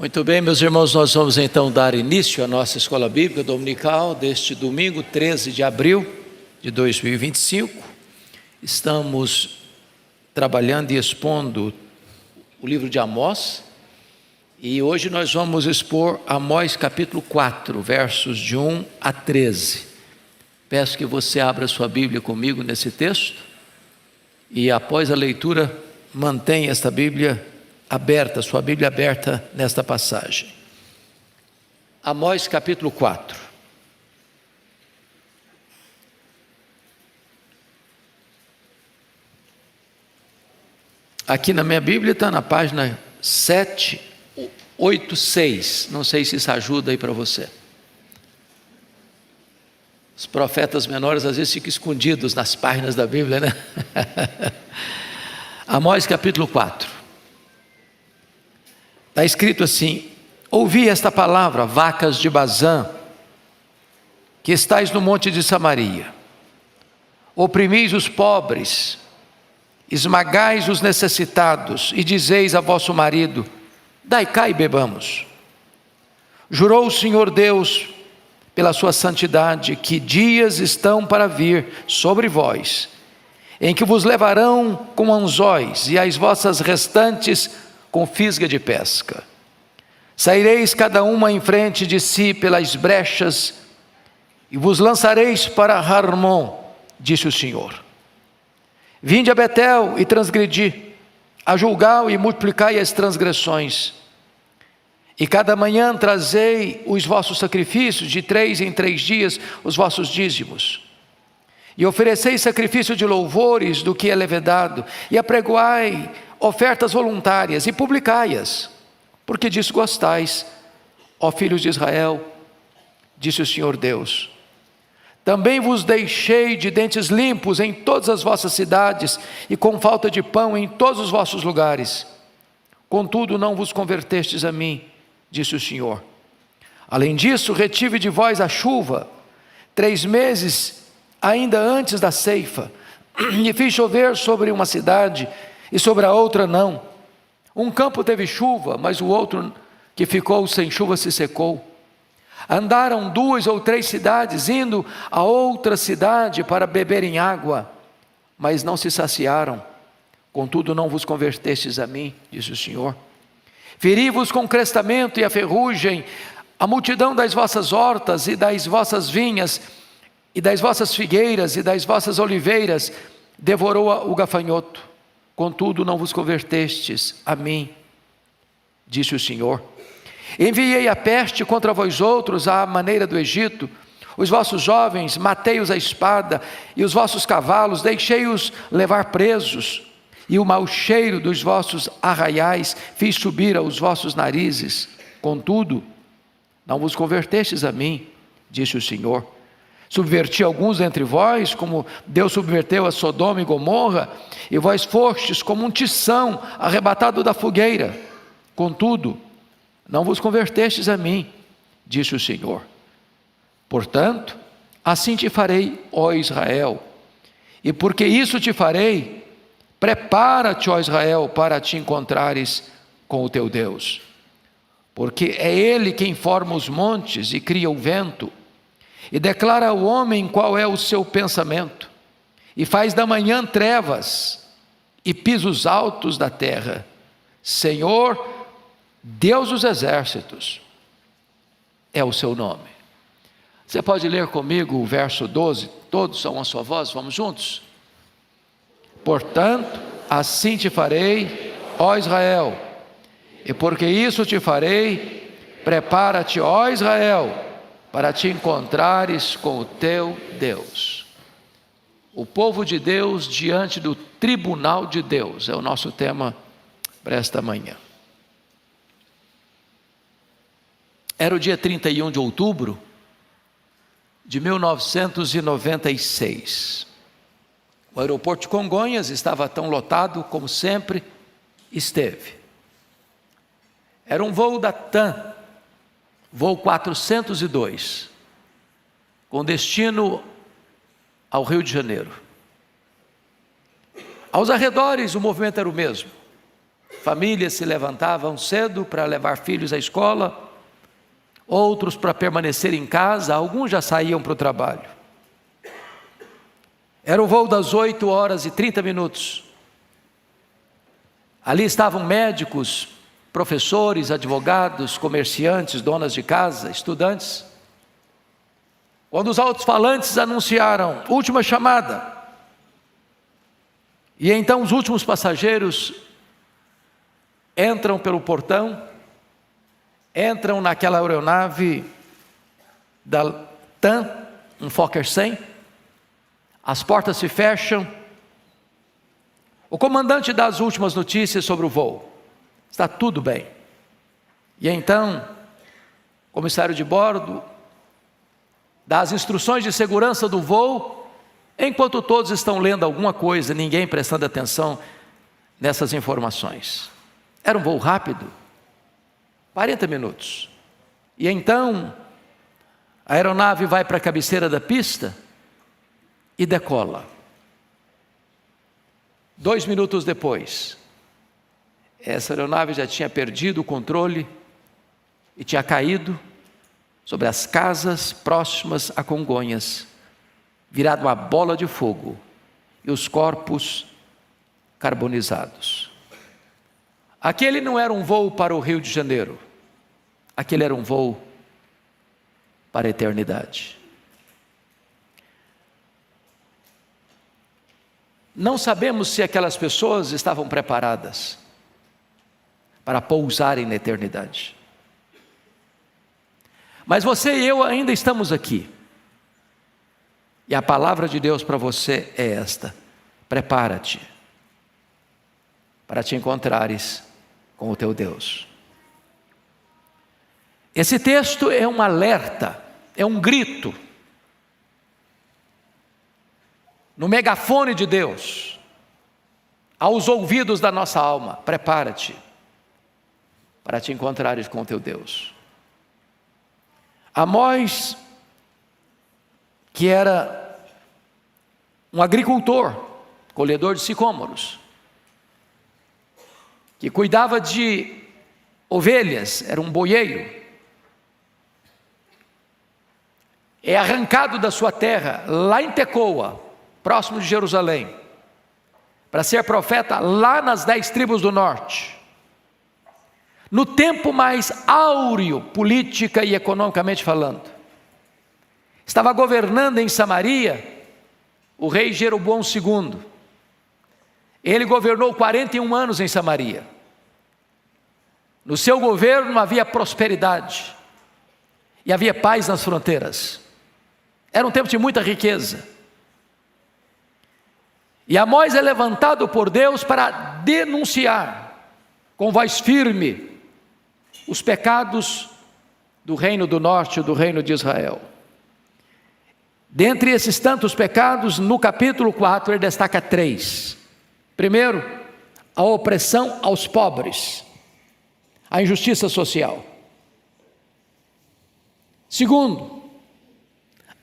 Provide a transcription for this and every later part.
Muito bem, meus irmãos, nós vamos então dar início à nossa escola bíblica dominical deste domingo 13 de abril de 2025. Estamos trabalhando e expondo o livro de Amós e hoje nós vamos expor Amós capítulo 4, versos de 1 a 13. Peço que você abra sua Bíblia comigo nesse texto e após a leitura mantenha esta Bíblia aberta, sua Bíblia aberta nesta passagem. Amós capítulo 4. Aqui na minha Bíblia está na página 786. Não sei se isso ajuda aí para você. Os profetas menores às vezes ficam escondidos nas páginas da Bíblia, né? Amós capítulo 4. Está escrito assim: ouvi esta palavra, vacas de Bazã, que estáis no monte de Samaria, oprimis os pobres, esmagais os necessitados, e dizeis a vosso marido: dai cá e bebamos. Jurou o Senhor Deus, pela sua santidade, que dias estão para vir sobre vós, em que vos levarão com anzóis, e as vossas restantes com fisga de pesca. Saireis cada uma em frente de si pelas brechas, e vos lançareis para Harmon, disse o Senhor. Vinde a Betel e transgredi, a Gilgal e multiplicai as transgressões. E cada manhã trazei os vossos sacrifícios, de 3 em 3 dias os vossos dízimos. E ofereceis sacrifício de louvores do que é levedado, e apregoai ofertas voluntárias e publicai-as, porque disso gostais, ó filhos de Israel, disse o Senhor Deus. Também vos deixei de dentes limpos em todas as vossas cidades, e com falta de pão em todos os vossos lugares. Contudo não vos convertestes a mim, disse o Senhor. Além disso, retive de vós a chuva, 3 meses ainda antes da ceifa, e fiz chover sobre uma cidade, e sobre a outra não. Um campo teve chuva, mas o outro que ficou sem chuva se secou. Andaram 2 ou 3 cidades, indo a outra cidade para beberem água, mas não se saciaram. Contudo não vos convertestes a mim, disse o Senhor. Feri-vos com crestamento e a ferrugem, a multidão das vossas hortas e das vossas vinhas, e das vossas figueiras e das vossas oliveiras, devorou o gafanhoto. Contudo não vos convertestes a mim, disse o Senhor. Enviei a peste contra vós outros à maneira do Egito. Os vossos jovens matei-os à espada, e os vossos cavalos deixei-os levar presos, e o mau cheiro dos vossos arraiais fiz subir aos vossos narizes. Contudo não vos convertestes a mim, disse o Senhor. Subverti alguns dentre vós, como Deus subverteu a Sodoma e Gomorra, e vós fostes como um tição arrebatado da fogueira. Contudo, não vos convertestes a mim, disse o Senhor. Portanto, assim te farei, ó Israel, e porque isso te farei, prepara-te, ó Israel, para te encontrares com o teu Deus. Porque é Ele quem forma os montes e cria o vento, e declara ao homem qual é o seu pensamento, e faz da manhã trevas, e pisos altos da terra. Senhor, Deus dos exércitos, é o seu nome. Você pode ler comigo o verso 12, todos são a sua voz, vamos juntos? Portanto, assim te farei, ó Israel, e porque isso te farei, prepara-te, ó Israel, para te encontrares com o teu Deus. O povo de Deus diante do tribunal de Deus é o nosso tema para esta manhã. Era o dia 31 de outubro de 1996. O aeroporto de Congonhas estava tão lotado como sempre esteve. Era um voo da TAM, voo 402, com destino ao Rio de Janeiro. Aos arredores o movimento era o mesmo. Famílias se levantavam cedo para levar filhos à escola, outros para permanecer em casa, alguns já saíam para o trabalho. Era o voo das 8h30. Ali estavam médicos, professores, advogados, comerciantes, donas de casa, estudantes. Quando os alto-falantes anunciaram última chamada, e então os últimos passageiros entram pelo portão, entram naquela aeronave da TAM, um Fokker 100, as portas se fecham, o comandante dá as últimas notícias sobre o voo, está tudo bem. E então, o comissário de bordo dá as instruções de segurança do voo, enquanto todos estão lendo alguma coisa, ninguém prestando atenção nessas informações. Era um voo rápido, 40 minutos. E então, a aeronave vai para a cabeceira da pista e decola. 2 minutos depois, essa aeronave já tinha perdido o controle e tinha caído sobre as casas próximas a Congonhas, virado uma bola de fogo, e os corpos carbonizados. Aquele não era um voo para o Rio de Janeiro, aquele era um voo para a eternidade. Não sabemos se aquelas pessoas estavam preparadas para pousarem na eternidade. Mas você e eu ainda estamos aqui. E a palavra de Deus para você é esta: prepara-te para te encontrares com o teu Deus. Esse texto é um alerta, é um grito no megafone de Deus aos ouvidos da nossa alma: prepara-te para te encontrares com o teu Deus. Amós, que era um agricultor, colhedor de sicômoros, que cuidava de ovelhas, era um boieiro, é arrancado da sua terra, lá em Tecoa, próximo de Jerusalém, para ser profeta lá nas 10 tribos do norte. No tempo mais áureo, política e economicamente falando. Estava governando em Samaria o rei Jeroboão II. Ele governou 41 anos em Samaria. No seu governo havia prosperidade e havia paz nas fronteiras. Era um tempo de muita riqueza. E Amós é levantado por Deus para denunciar com voz firme os pecados do reino do norte, do reino de Israel. Dentre esses tantos pecados, no capítulo 4 ele destaca 3. Primeiro, a opressão aos pobres, a injustiça social. Segundo,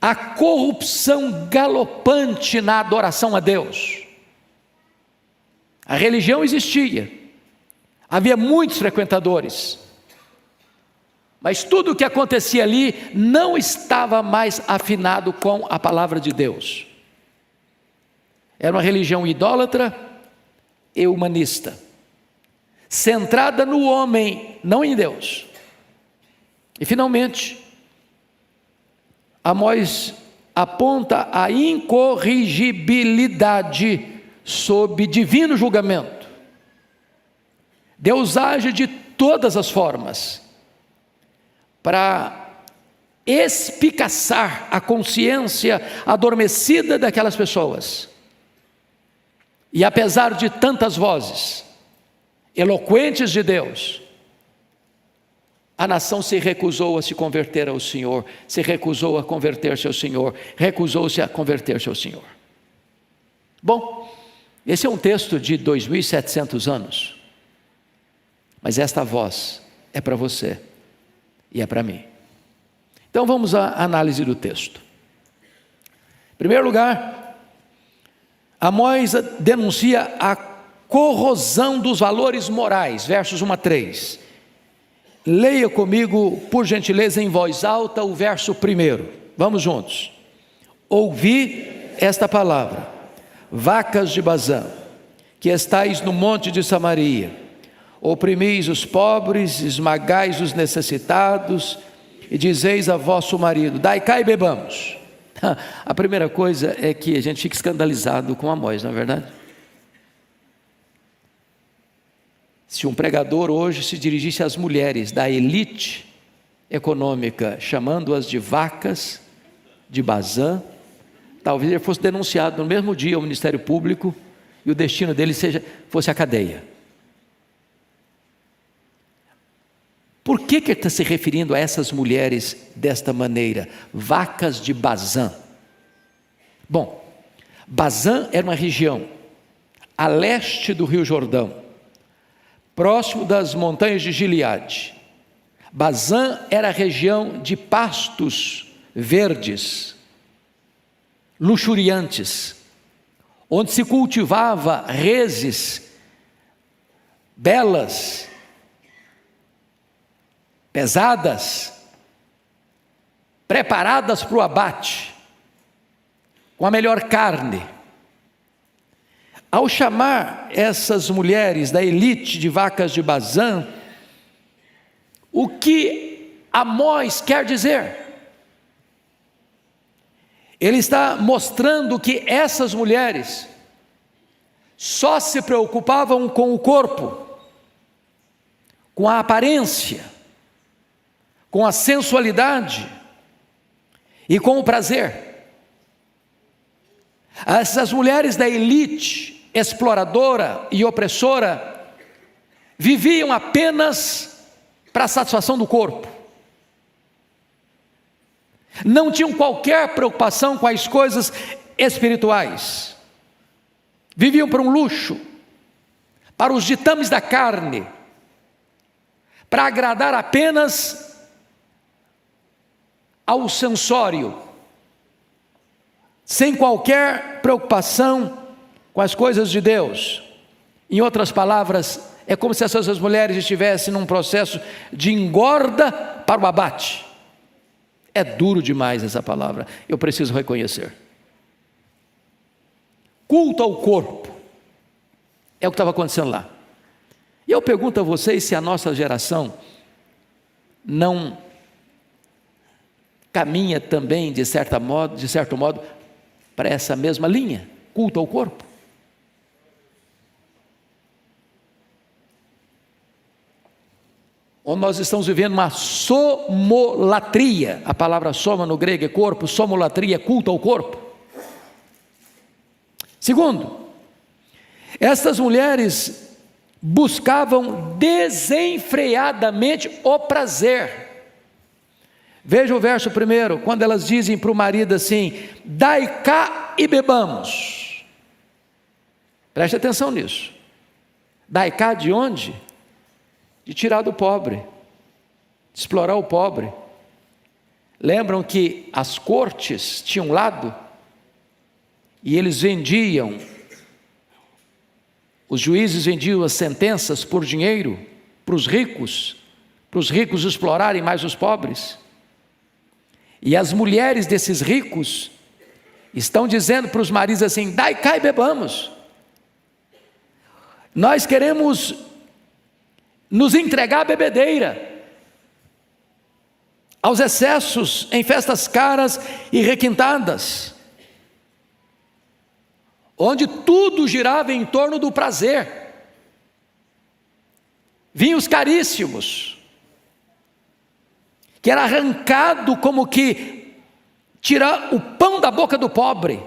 a corrupção galopante na adoração a Deus. A religião existia, havia muitos frequentadores, mas tudo o que acontecia ali não estava mais afinado com a palavra de Deus. Era uma religião idólatra e humanista, centrada no homem, não em Deus. E finalmente, Amós aponta a incorrigibilidade sob divino julgamento. Deus age de todas as formas para espicaçar a consciência adormecida daquelas pessoas. E apesar de tantas vozes eloquentes de Deus, a nação se recusou a se converter ao Senhor, se recusou a converter-se ao Senhor, recusou-se a converter-se ao Senhor. Bom, esse é um texto de 2.700 anos, mas esta voz é para você e é para mim. Então vamos à análise do texto. Em primeiro lugar, Amós denuncia a corrosão dos valores morais, versos 1 a 3. Leia comigo, por gentileza, em voz alta, o verso 1. Vamos juntos. Ouvi esta palavra, vacas de Bazã, que estais no monte de Samaria, oprimis os pobres, esmagais os necessitados, e dizeis a vosso marido: dai cá e bebamos. A primeira coisa é que a gente fica escandalizado com Amós, não é verdade? Se um pregador hoje se dirigisse às mulheres da elite econômica, chamando-as de vacas de Bazã, talvez ele fosse denunciado no mesmo dia ao Ministério Público e o destino dele fosse a cadeia. Por que ele está se referindo a essas mulheres desta maneira? Vacas de Bazã. Bom, Bazã era uma região a leste do Rio Jordão, próximo das montanhas de Gileade. Bazã era a região de pastos verdes, luxuriantes, onde se cultivava reses belas, pesadas, preparadas para o abate, com a melhor carne. Ao chamar essas mulheres da elite de vacas de Bazã, o que Amós quer dizer? Ele está mostrando que essas mulheres só se preocupavam com o corpo, com a aparência, com a sensualidade e com o prazer. Essas mulheres da elite exploradora e opressora viviam apenas para a satisfação do corpo. Não tinham qualquer preocupação com as coisas espirituais. Viviam para um luxo, para os ditames da carne, para agradar apenas ao sensório, sem qualquer preocupação com as coisas de Deus. Em outras palavras, é como se essas mulheres estivessem num processo de engorda para o abate. É duro demais essa palavra, eu preciso reconhecer. Culto ao corpo, é o que estava acontecendo lá. E eu pergunto a vocês se a nossa geração não caminha também, de certo modo, para essa mesma linha, culto ao corpo. Onde nós estamos vivendo uma somolatria, a palavra soma no grego é corpo, somolatria é culto ao corpo. Segundo, estas mulheres buscavam desenfreadamente o prazer. Veja o verso 1, quando elas dizem para o marido assim: dai cá e bebamos. Preste atenção nisso. Dai cá de onde? De tirar do pobre, de explorar o pobre. Lembram que as cortes tinham lado? E eles vendiam, os juízes vendiam as sentenças por dinheiro, para os ricos explorarem mais os pobres. E as mulheres desses ricos estão dizendo para os maridos assim: dai cá e bebamos. Nós queremos nos entregar à bebedeira, aos excessos em festas caras e requintadas, onde tudo girava em torno do prazer. Vinhos caríssimos, que era arrancado como que tirar o pão da boca do pobre.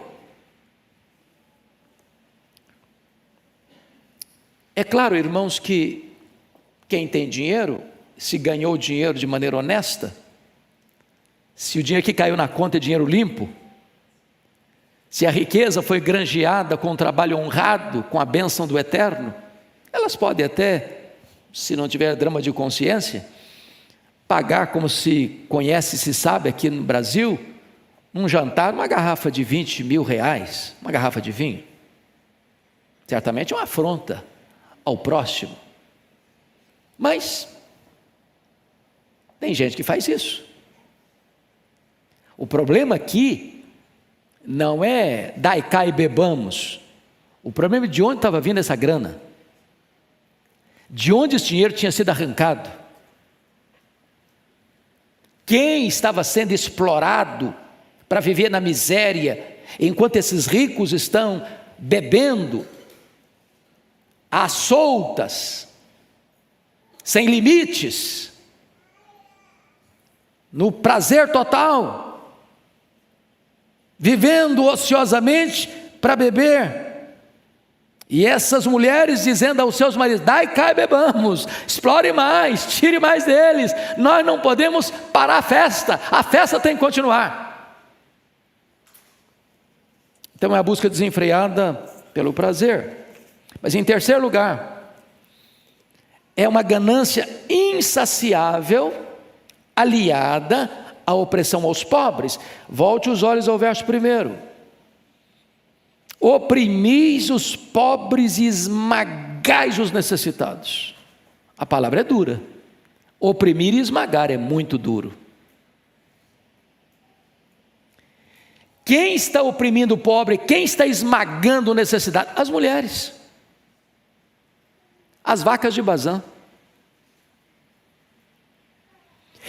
É claro, irmãos, que quem tem dinheiro, se ganhou dinheiro de maneira honesta, se o dinheiro que caiu na conta é dinheiro limpo, se a riqueza foi granjeada com um trabalho honrado, com a bênção do Eterno, elas podem até, se não tiver drama de consciência, pagar, como se conhece e se sabe aqui no Brasil, um jantar, uma garrafa de 20 mil reais, uma garrafa de vinho. Certamente é uma afronta ao próximo. Mas tem gente que faz isso. O problema aqui não é dai cá e bebamos. O problema é de onde estava vindo essa grana. De onde esse dinheiro tinha sido arrancado. Quem estava sendo explorado para viver na miséria, enquanto esses ricos estão bebendo às soltas, sem limites, no prazer total, vivendo ociosamente para beber. E essas mulheres dizendo aos seus maridos: dai cá e bebamos, explore mais, tire mais deles, nós não podemos parar a festa tem que continuar. Então é a busca desenfreada pelo prazer. Mas em terceiro lugar, é uma ganância insaciável, aliada à opressão aos pobres. Volte os olhos ao verso 1. Oprimis os pobres e esmagais os necessitados. A palavra é dura. Oprimir e esmagar é muito duro. Quem está oprimindo o pobre? Quem está esmagando o necessitado? As mulheres. As vacas de Bazã.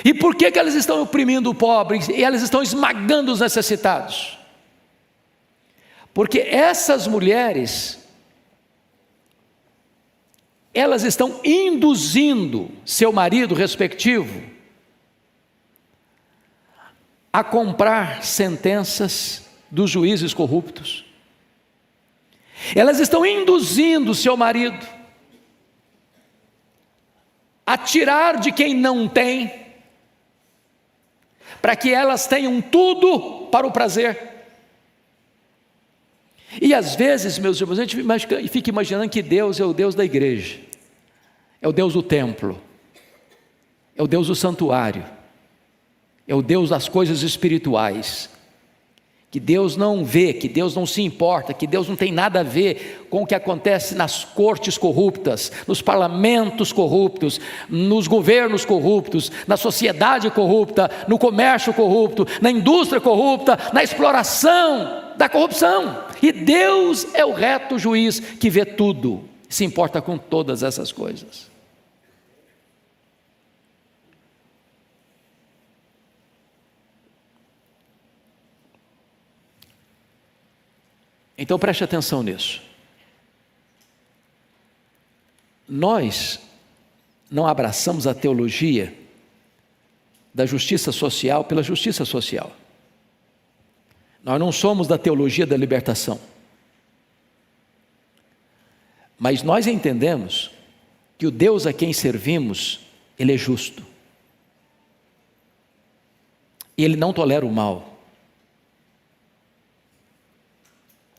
E por que elas estão oprimindo o pobre e elas estão esmagando os necessitados? Porque essas mulheres, elas estão induzindo seu marido respectivo a comprar sentenças dos juízes corruptos. Elas estão induzindo seu marido a tirar de quem não tem, para que elas tenham tudo para o prazer. E às vezes, meus irmãos, a gente fica imaginando que Deus é o Deus da igreja, é o Deus do templo, é o Deus do santuário, é o Deus das coisas espirituais, que Deus não vê, que Deus não se importa, que Deus não tem nada a ver com o que acontece nas cortes corruptas, nos parlamentos corruptos, nos governos corruptos, na sociedade corrupta, no comércio corrupto, na indústria corrupta, na exploração da corrupção. E Deus é o reto juiz que vê tudo, se importa com todas essas coisas. Então preste atenção nisso. Nós não abraçamos a teologia da justiça social pela justiça social. Nós não somos da teologia da libertação. Mas nós entendemos que o Deus a quem servimos, Ele é justo. E Ele não tolera o mal.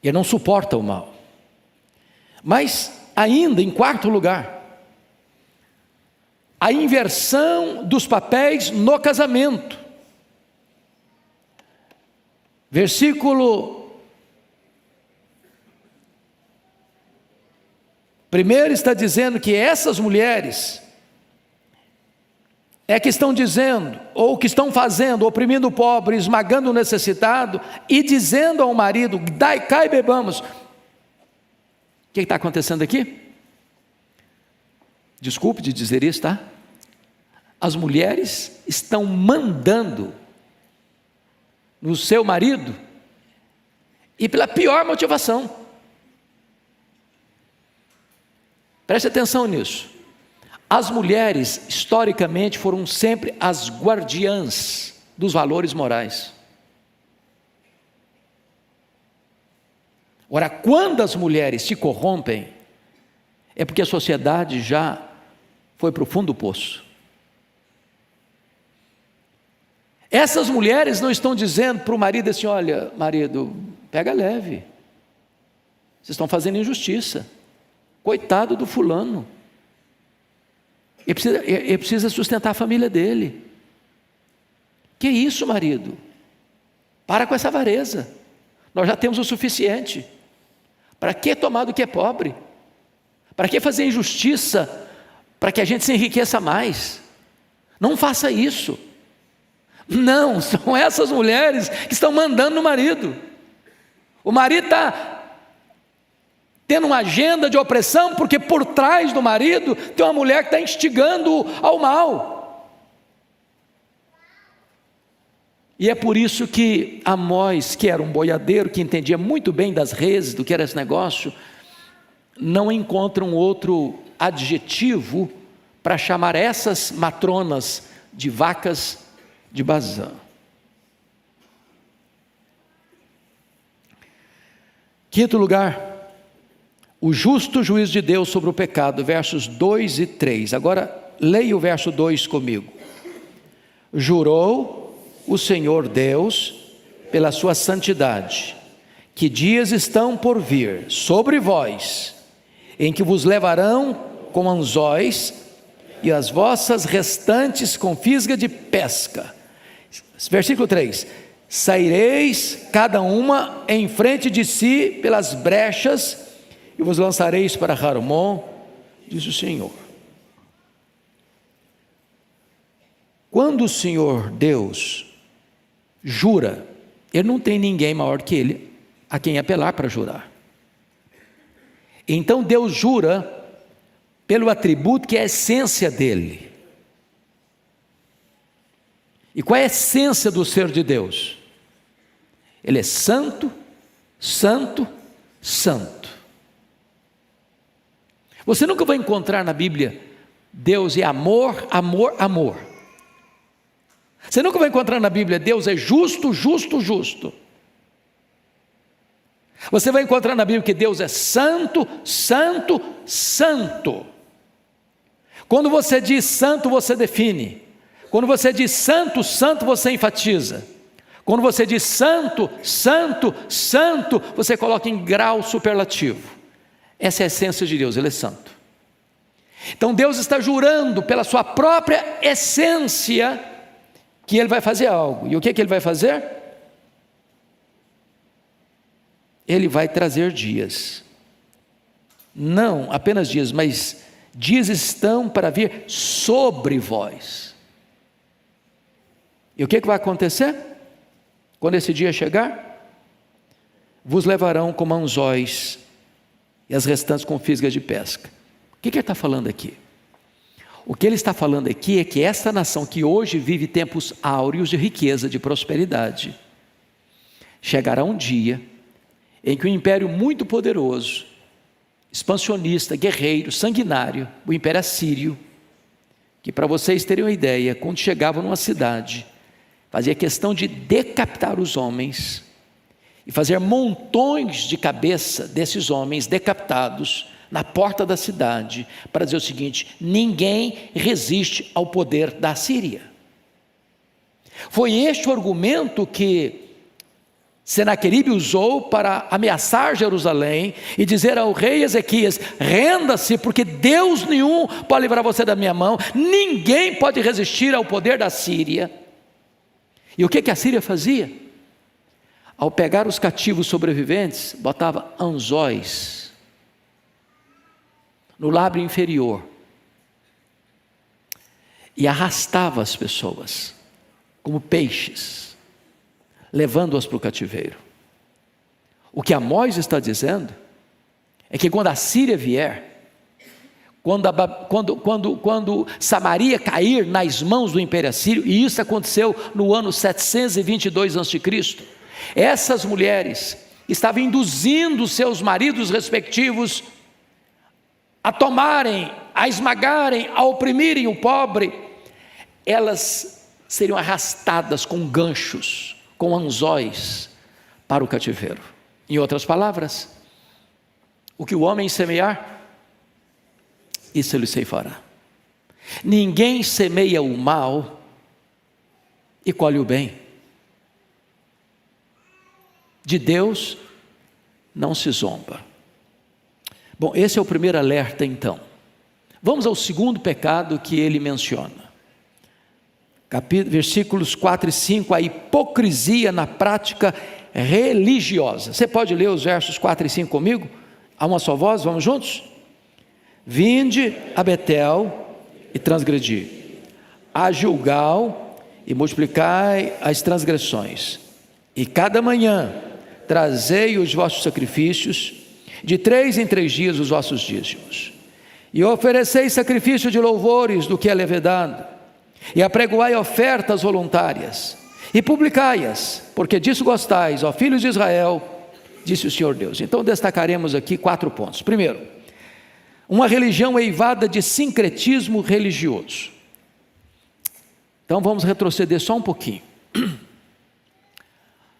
Ele não suporta o mal. Mas ainda, em quarto lugar, a inversão dos papéis no casamento. Versículo 1 está dizendo que essas mulheres é que estão dizendo, ou que estão fazendo, oprimindo o pobre, esmagando o necessitado, e dizendo ao marido: dai cá e bebamos. O que está acontecendo aqui? Desculpe de dizer isso, tá? As mulheres estão mandando no seu marido, e pela pior motivação. Preste atenção nisso. As mulheres, historicamente, foram sempre as guardiãs dos valores morais. Ora, quando as mulheres se corrompem, é porque a sociedade já foi para o fundo do poço. Essas mulheres não estão dizendo para o marido assim: olha, marido, pega leve, vocês estão fazendo injustiça, coitado do fulano, ele precisa sustentar a família dele. Que isso, marido? Para com essa avareza, nós já temos o suficiente. Para que tomar do que é pobre? Para que fazer injustiça para que a gente se enriqueça mais? Não faça isso. Não, são essas mulheres que estão mandando no marido. O marido está tendo uma agenda de opressão, porque por trás do marido tem uma mulher que está instigando ao mal. E é por isso que Amós, que era um boiadeiro, que entendia muito bem das reses, do que era esse negócio, não encontra um outro adjetivo para chamar essas matronas de vacas de Bazã. Quinto lugar, o justo juízo de Deus sobre o pecado, versos 2 e 3. Agora, leia o verso 2 comigo. Jurou o Senhor Deus, pela sua santidade, que dias estão por vir sobre vós, em que vos levarão com anzóis, e as vossas restantes com fisga de pesca. Versículo 3: saireis cada uma em frente de si pelas brechas, e vos lançareis para Harmon, diz o Senhor. Quando o Senhor Deus jura, Ele não tem ninguém maior que Ele a quem apelar para jurar. Então Deus jura pelo atributo que é a essência dEle. E qual é a essência do ser de Deus? Ele é santo, santo, santo. Você nunca vai encontrar na Bíblia Deus é amor, amor, amor. Você nunca vai encontrar na Bíblia Deus é justo, justo, justo. Você vai encontrar na Bíblia que Deus é santo, santo, santo. Quando você diz santo, você define. Quando você diz santo, santo, você enfatiza. Quando você diz santo, santo, santo, você coloca em grau superlativo. Essa é a essência de Deus, Ele é santo. Então Deus está jurando pela sua própria essência que Ele vai fazer algo. E o que Ele vai fazer? Ele vai trazer dias. Não apenas dias, mas dias estão para vir sobre vós. E o que vai acontecer? Quando esse dia chegar, vos levarão como anzóis, e as restantes com fisgas de pesca. O que ele está falando aqui? O que ele está falando aqui é que esta nação que hoje vive tempos áureos de riqueza, de prosperidade, chegará um dia em que um império muito poderoso, expansionista, guerreiro, sanguinário, o império assírio, que para vocês terem uma ideia, quando chegava numa cidade, fazia questão de decapitar os homens e fazer montões de cabeça desses homens decapitados na porta da cidade, para dizer o seguinte: ninguém resiste ao poder da Síria. Foi este o argumento que Senaqueribe usou para ameaçar Jerusalém e dizer ao rei Ezequias: renda-se, porque Deus nenhum pode livrar você da minha mão, ninguém pode resistir ao poder da Síria. E o que a Síria fazia? Ao pegar os cativos sobreviventes, botava anzóis no lábio inferior e arrastava as pessoas como peixes, levando-as para o cativeiro. O que Amós está dizendo é que quando a Síria vier, quando Samaria cair nas mãos do Império Assírio, e isso aconteceu no ano 722 a.C., essas mulheres estavam induzindo seus maridos respectivos a tomarem, a esmagarem, a oprimirem o pobre. Elas seriam arrastadas com ganchos, com anzóis para o cativeiro. Em outras palavras, o que o homem semear, isso ele ceifará. Ninguém semeia o mal e colhe o bem. De Deus não se zomba. Bom, esse é o primeiro alerta então. Vamos ao segundo pecado que ele menciona. Versículos 4 e 5, a hipocrisia na prática religiosa. Você pode ler os versos 4 e 5 comigo? A uma só voz, vamos juntos? Vinde a Betel e transgredi, a Gilgal e multiplicai as transgressões, e cada manhã trazei os vossos sacrifícios, de 3 em 3 dias os vossos dízimos, e oferecei sacrifício de louvores do que é levedado, e apregoai ofertas voluntárias, e publicai-as, porque disso gostais, ó filhos de Israel, disse o Senhor Deus. Então destacaremos aqui 4 pontos. Primeiro, uma religião eivada de sincretismo religioso. Então vamos retroceder só um pouquinho.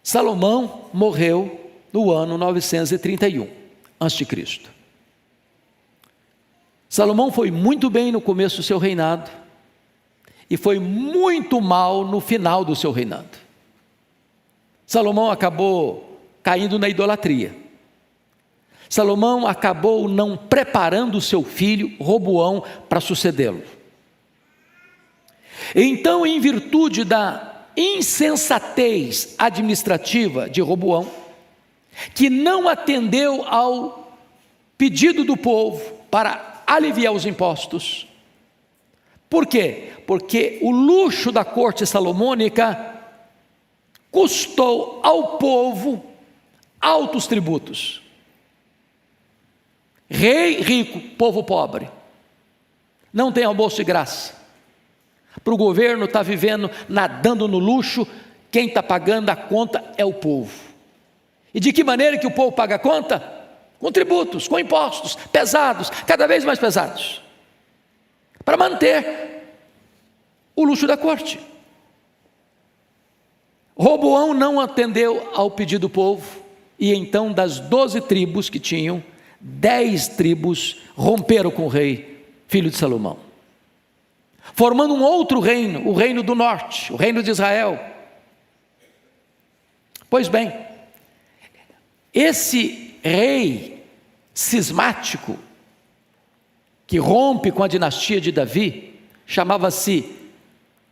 Salomão morreu no ano 931 a.C. Salomão foi muito bem no começo do seu reinado e foi muito mal no final do seu reinado. Salomão acabou caindo na idolatria. Salomão acabou não preparando o seu filho Roboão para sucedê-lo. Então, em virtude da insensatez administrativa de Roboão, que não atendeu ao pedido do povo para aliviar os impostos. Por quê? Porque o luxo da corte salomônica custou ao povo altos tributos. Rei rico, povo pobre. Não tem almoço de graça. Para o governo estar vivendo, nadando no luxo, quem está pagando a conta é o povo. E de que maneira que o povo paga a conta? Com tributos, com impostos pesados, cada vez mais pesados, para manter o luxo da corte. Roboão não atendeu ao pedido do povo, e então das 12 tribos que tinham, 10 tribos romperam com o rei, filho de Salomão, formando um outro reino, o reino do norte, o reino de Israel. Pois bem, esse rei cismático, que rompe com a dinastia de Davi, chamava-se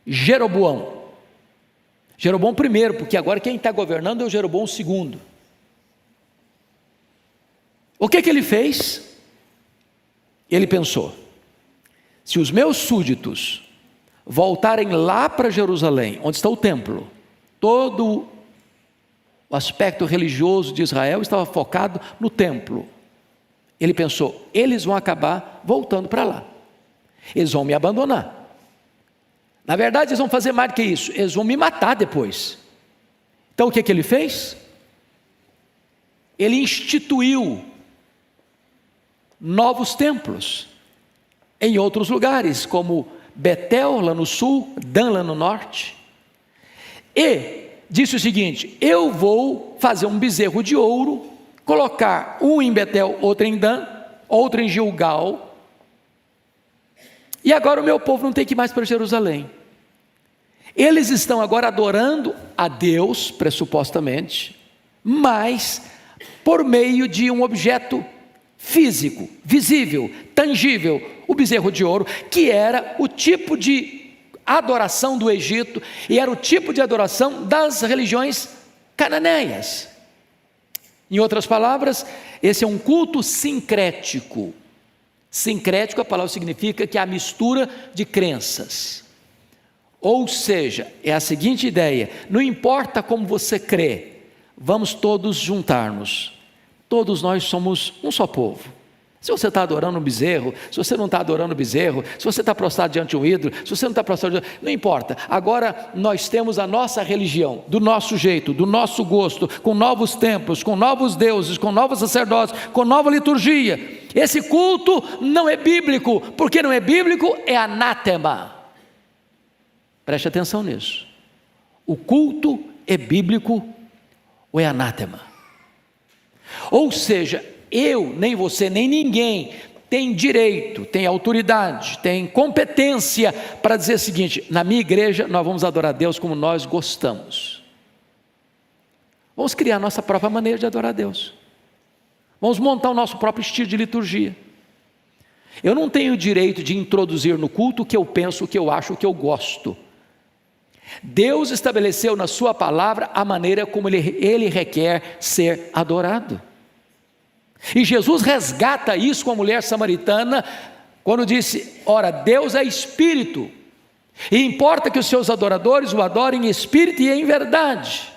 Jeroboão. Jeroboão I, porque agora quem está governando é o Jeroboão II. O que ele fez? Ele pensou: se os meus súditos voltarem lá para Jerusalém, onde está o templo, todo o aspecto religioso de Israel estava focado no templo. Ele pensou: eles vão acabar voltando para lá, eles vão me abandonar. Na verdade, eles vão fazer mais do que isso, eles vão me matar depois. Então o que ele fez? Ele instituiu novos templos em outros lugares, como Betel lá no sul, Dan lá no norte, e disse o seguinte: eu vou fazer um bezerro de ouro, colocar um em Betel, outro em Dan, outro em Gilgal, e agora o meu povo não tem que ir mais para Jerusalém. Eles estão agora adorando a Deus, pressupostamente, mas por meio de um objeto físico, visível, tangível, o bezerro de ouro, que era o tipo de adoração do Egito e era o tipo de adoração das religiões cananeias. Em outras palavras, esse é um culto sincrético. Sincrético, a palavra significa que é a mistura de crenças. Ou seja, é a seguinte ideia: não importa como você crê, vamos todos juntar-nos. Todos nós somos um só povo. Se você está adorando um bezerro, se você não está adorando um bezerro, se você está prostrado diante de um ídolo, se você não está prostrado diante, não importa. Agora nós temos a nossa religião, do nosso jeito, do nosso gosto, com novos templos, com novos deuses, com novos sacerdotes, com nova liturgia. Esse culto não é bíblico. Porque não é bíblico, é anátema. Preste atenção nisso. O culto é bíblico ou é anátema? Ou seja, eu, nem você, nem ninguém tem direito, tem autoridade, tem competência para dizer o seguinte: na minha igreja nós vamos adorar a Deus como nós gostamos. Vamos criar a nossa própria maneira de adorar a Deus. Vamos montar o nosso próprio estilo de liturgia. Eu não tenho o direito de introduzir no culto o que eu penso, o que eu acho, o que eu gosto. Deus estabeleceu na sua palavra a maneira como Ele requer ser adorado. E Jesus resgata isso com a mulher samaritana, quando disse: ora, Deus é espírito, e importa que os seus adoradores o adorem em espírito e em verdade,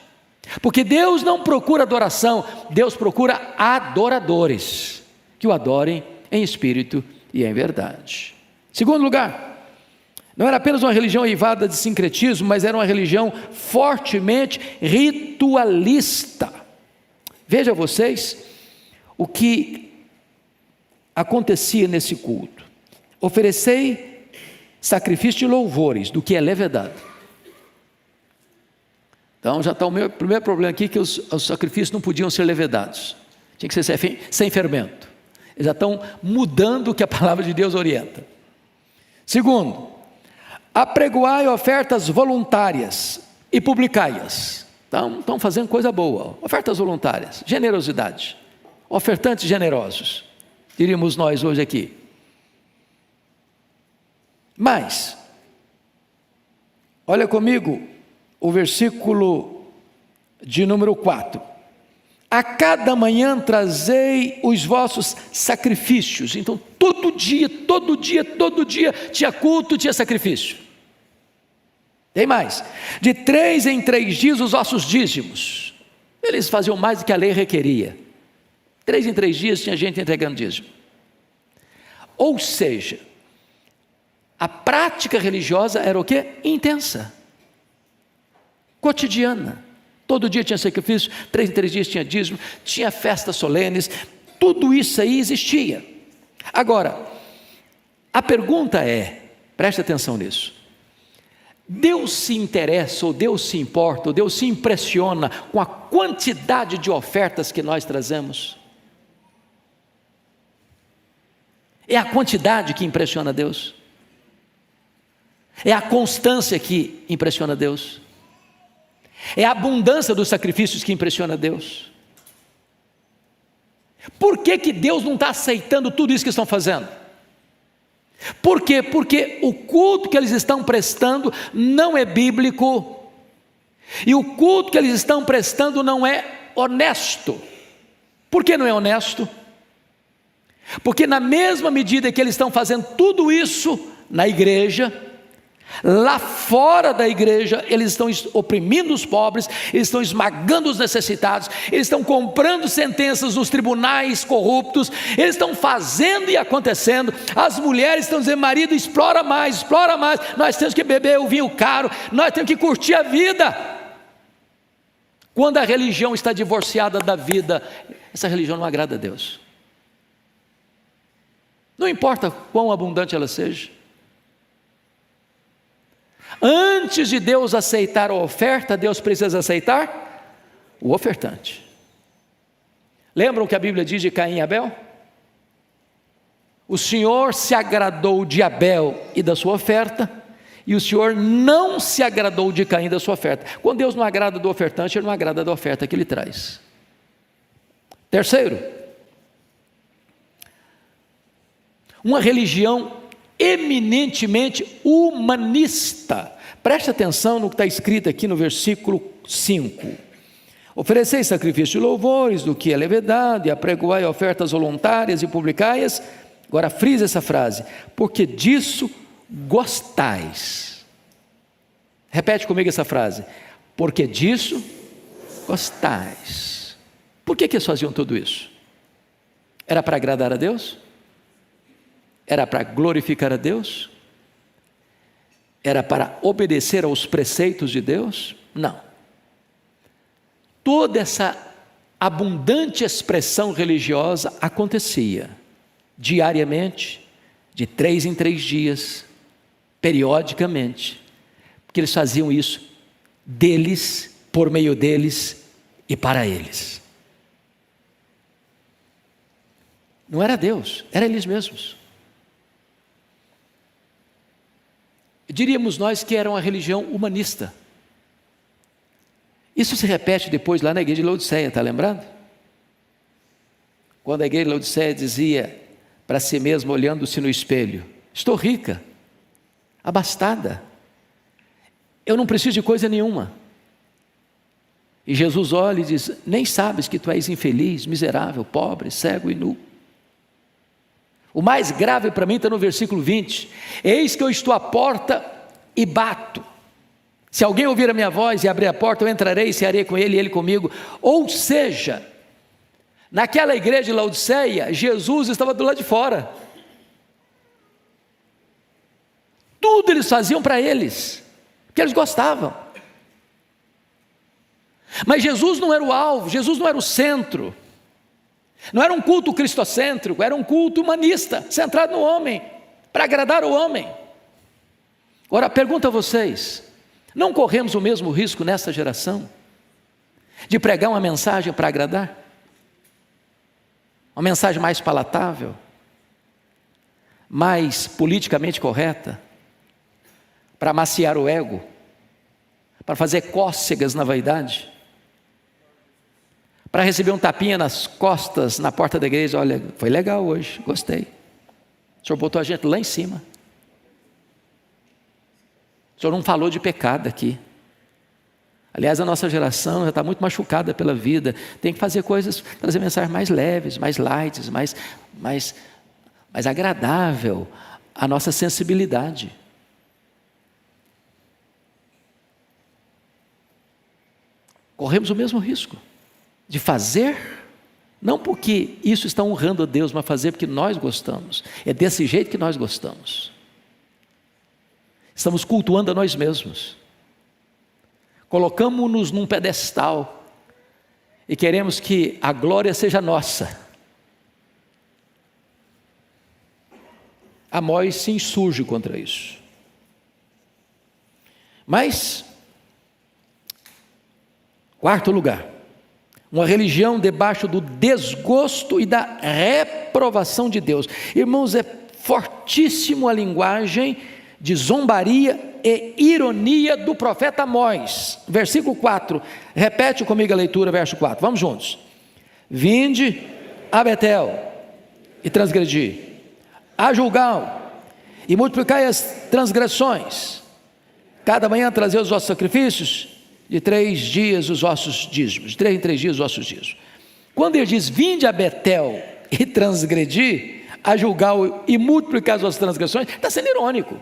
porque Deus não procura adoração, Deus procura adoradores, que o adorem em espírito e em verdade. Segundo lugar, não era apenas uma religião eivada de sincretismo, mas era uma religião fortemente ritualista. Veja vocês o que acontecia nesse culto: oferecei sacrifício de louvores, do que é levedado. Então já está o meu primeiro problema aqui, que os sacrifícios não podiam ser levedados, tinha que ser sem fermento. Eles já estão mudando o que a palavra de Deus orienta. Segundo, apregoai ofertas voluntárias e publicai-as. Então, estão fazendo coisa boa, ofertas voluntárias, generosidade, ofertantes generosos, diríamos nós hoje aqui. Mas, olha comigo o versículo de número 4. A cada manhã trazei os vossos sacrifícios. Então todo dia tinha culto, tinha sacrifício. Tem mais, de 3 em 3 dias os vossos dízimos. Eles faziam mais do que a lei requeria. 3 em 3 dias tinha gente entregando dízimo. Ou seja, a prática religiosa era o quê? Intensa, cotidiana. Todo dia tinha sacrifício, 3 em 3 dias tinha dízimo, tinha festas solenes, tudo isso aí existia. Agora, a pergunta é, preste atenção nisso: Deus se interessa, ou Deus se importa, ou Deus se impressiona com a quantidade de ofertas que nós trazemos? É a quantidade que impressiona Deus? É a constância que impressiona Deus? É a abundância dos sacrifícios que impressiona Deus? Por que Deus não está aceitando tudo isso que estão fazendo? Por quê? Porque o culto que eles estão prestando não é bíblico, e o culto que eles estão prestando não é honesto. Por que não é honesto? Porque na mesma medida que eles estão fazendo tudo isso na igreja, lá fora da igreja, eles estão oprimindo os pobres, eles estão esmagando os necessitados, eles estão comprando sentenças nos tribunais corruptos, eles estão fazendo e acontecendo. As mulheres estão dizendo: marido, explora mais, nós temos que beber o vinho caro, nós temos que curtir a vida. Quando a religião está divorciada da vida, essa religião não agrada a Deus. Não importa quão abundante ela seja. Antes de Deus aceitar a oferta, Deus precisa aceitar o ofertante. Lembram que a Bíblia diz de Caim e Abel? O Senhor se agradou de Abel e da sua oferta, e o Senhor não se agradou de Caim e da sua oferta. Quando Deus não agrada do ofertante, Ele não agrada da oferta que Ele traz. Terceiro, uma religião eminentemente humanista. Preste atenção no que está escrito aqui no versículo 5. Ofereceis sacrifício de louvores, do que é levedado, e apregoai ofertas voluntárias e publicai-as. Agora frisa essa frase: porque disso gostais. Repete comigo essa frase: porque disso gostais. Por que eles faziam tudo isso? Era para agradar a Deus? Era para glorificar a Deus? Era para obedecer aos preceitos de Deus? Não. Toda essa abundante expressão religiosa acontecia diariamente, de 3 em 3 dias, periodicamente, porque eles faziam isso deles, por meio deles e para eles. Não era Deus, era eles mesmos. Diríamos nós que era uma religião humanista. Isso se repete depois lá na igreja de Laodiceia, está lembrado? Quando a igreja de Laodiceia dizia para si mesma, olhando-se no espelho: estou rica, abastada, eu não preciso de coisa nenhuma. E Jesus olha e diz: nem sabes que tu és infeliz, miserável, pobre, cego e nu? O mais grave para mim está no versículo 20: eis que eu estou à porta e bato. Se alguém ouvir a minha voz e abrir a porta, eu entrarei e cearei com ele e ele comigo. Ou seja, naquela igreja de Laodiceia, Jesus estava do lado de fora. Tudo eles faziam para eles, porque eles gostavam. Mas Jesus não era o alvo, Jesus não era o centro. Não era um culto cristocêntrico, era um culto humanista, centrado no homem, para agradar o homem. Ora, pergunto a vocês: não corremos o mesmo risco nessa geração de pregar uma mensagem para agradar? Uma mensagem mais palatável, mais politicamente correta, para amaciar o ego, para fazer cócegas na vaidade, para receber um tapinha nas costas na porta da igreja: olha, foi legal hoje, gostei, o senhor botou a gente lá em cima, o senhor não falou de pecado aqui. Aliás, a nossa geração já está muito machucada pela vida, tem que fazer coisas, trazer mensagens mais leves, mais light, mais agradável à nossa sensibilidade. Corremos o mesmo risco de fazer, não porque isso está honrando a Deus, mas fazer porque nós gostamos. É desse jeito que nós gostamos. Estamos cultuando a nós mesmos. Colocamos-nos num pedestal e queremos que a glória seja nossa. Amós se insurge contra isso. Mas, quarto lugar, uma religião debaixo do desgosto e da reprovação de Deus. Irmãos, é fortíssimo a linguagem de zombaria e ironia do profeta Amós. Versículo 4, repete comigo a leitura, verso 4, vamos juntos. Vinde a Betel e transgredi, a Gilgal e multiplicai as transgressões, cada manhã trazei os vossos sacrifícios, de 3 dias os vossos dízimos, de 3 em 3 dias os vossos dízimos. Quando ele diz vinde a Betel e transgredi, a Gilgal e multiplicar as vossas transgressões, está sendo irônico.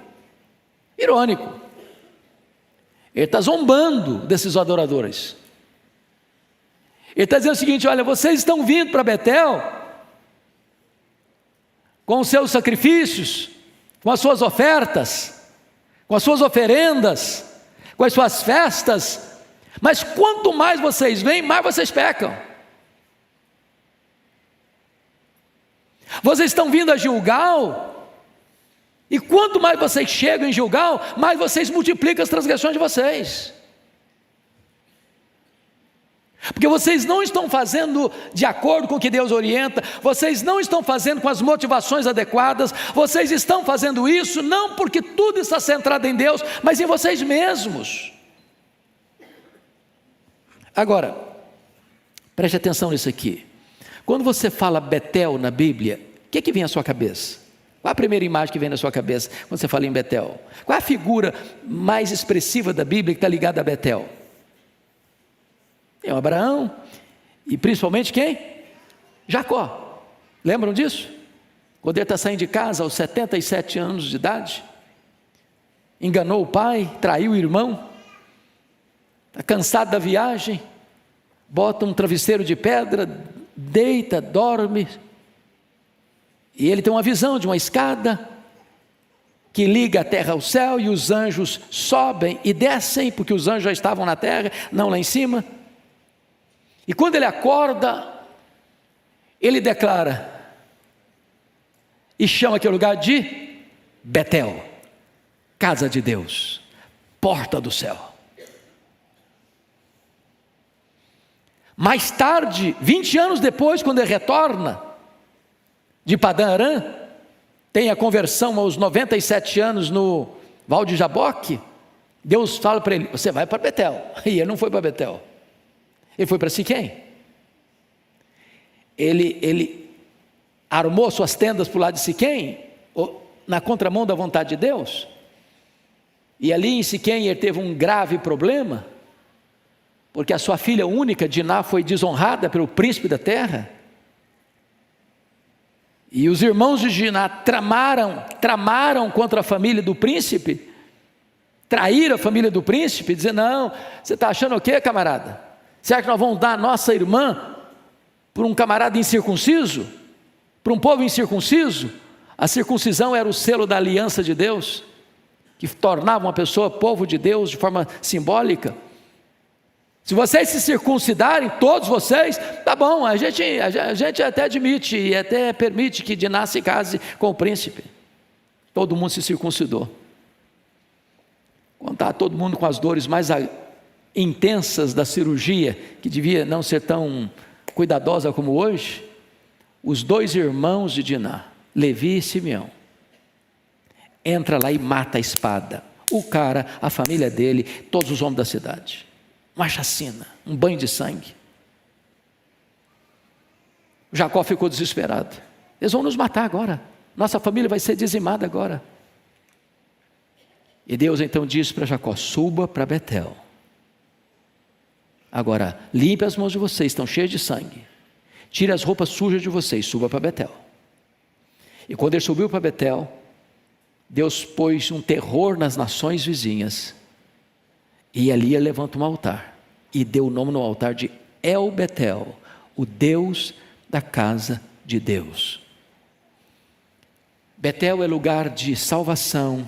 Ele está zombando desses adoradores. Ele está dizendo o seguinte: olha, vocês estão vindo para Betel com os seus sacrifícios, com as suas ofertas, com as suas oferendas, com as suas festas, mas quanto mais vocês vêm, mais vocês pecam. Vocês estão vindo a Gilgal, e quanto mais vocês chegam em Gilgal, mais vocês multiplicam as transgressões de vocês. Porque vocês não estão fazendo de acordo com o que Deus orienta, vocês não estão fazendo com as motivações adequadas, vocês estão fazendo isso não porque tudo está centrado em Deus, mas em vocês mesmos. Agora, preste atenção nisso aqui. Quando você fala Betel na Bíblia, o que vem à sua cabeça? Qual a primeira imagem que vem na sua cabeça quando você fala em Betel? Qual a figura mais expressiva da Bíblia que está ligada a Betel? Tem o Abraão e principalmente quem? Jacó. Lembram disso? Quando ele está saindo de casa aos 77 anos de idade, enganou o pai, traiu o irmão, está cansado da viagem, bota um travesseiro de pedra, deita, dorme, e ele tem uma visão de uma escada que liga a terra ao céu, e os anjos sobem e descem, porque os anjos já estavam na terra, não lá em cima. E quando ele acorda, ele declara e chama aquele lugar de Betel, casa de Deus, porta do céu. Mais tarde, 20 anos depois, quando ele retorna de Padã Arã, tem a conversão aos 97 anos no Val de Jaboque, Deus fala para ele: você vai para Betel. E ele não foi para Betel, ele foi para Siquém. Ele armou suas tendas para o lado de Siquém, na contramão da vontade de Deus, e ali em Siquém ele teve um grave problema, porque a sua filha única, Diná, foi desonrada pelo príncipe da terra. E os irmãos de Diná tramaram contra a família do príncipe, traíram a família do príncipe, dizendo: não, você está achando o quê, camarada? Você acha que nós vamos dar a nossa irmã por um camarada incircunciso? Para um povo incircunciso? A circuncisão era o selo da aliança de Deus, que tornava uma pessoa povo de Deus de forma simbólica. Se vocês se circuncidarem, todos vocês, tá bom, a gente até admite e até permite que Diná se case com o príncipe. Todo mundo se circuncidou. Quando está todo mundo com as dores mais intensas da cirurgia, que devia não ser tão cuidadosa como hoje, os 2 irmãos de Diná, Levi e Simeão, entra lá e mata a espada, o cara, a família dele, todos os homens da cidade. Uma chacina, um banho de sangue. Jacó ficou desesperado. Eles vão nos matar agora, nossa família vai ser dizimada agora. E Deus então disse para Jacó: suba para Betel. Agora, limpe as mãos de vocês, estão cheias de sangue. Tire as roupas sujas de vocês, suba para Betel. E quando ele subiu para Betel, Deus pôs um terror nas nações vizinhas. E ali ele levanta um altar. E deu o nome no altar de El Betel, o Deus da casa de Deus. Betel é lugar de salvação.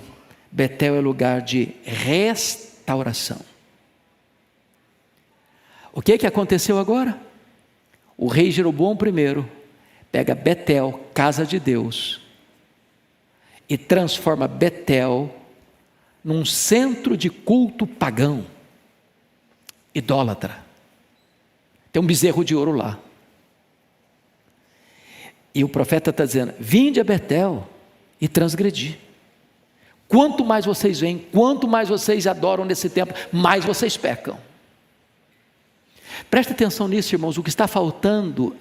Betel é lugar de restauração. O que aconteceu agora? O rei Jeroboão I pega Betel, casa de Deus, e transforma Betel num centro de culto pagão, idólatra. Tem um bezerro de ouro lá. E o profeta está dizendo: vinde a Betel e transgredi. Quanto mais vocês vêm, quanto mais vocês adoram nesse templo, mais vocês pecam. Presta atenção nisso, irmãos. O que está faltando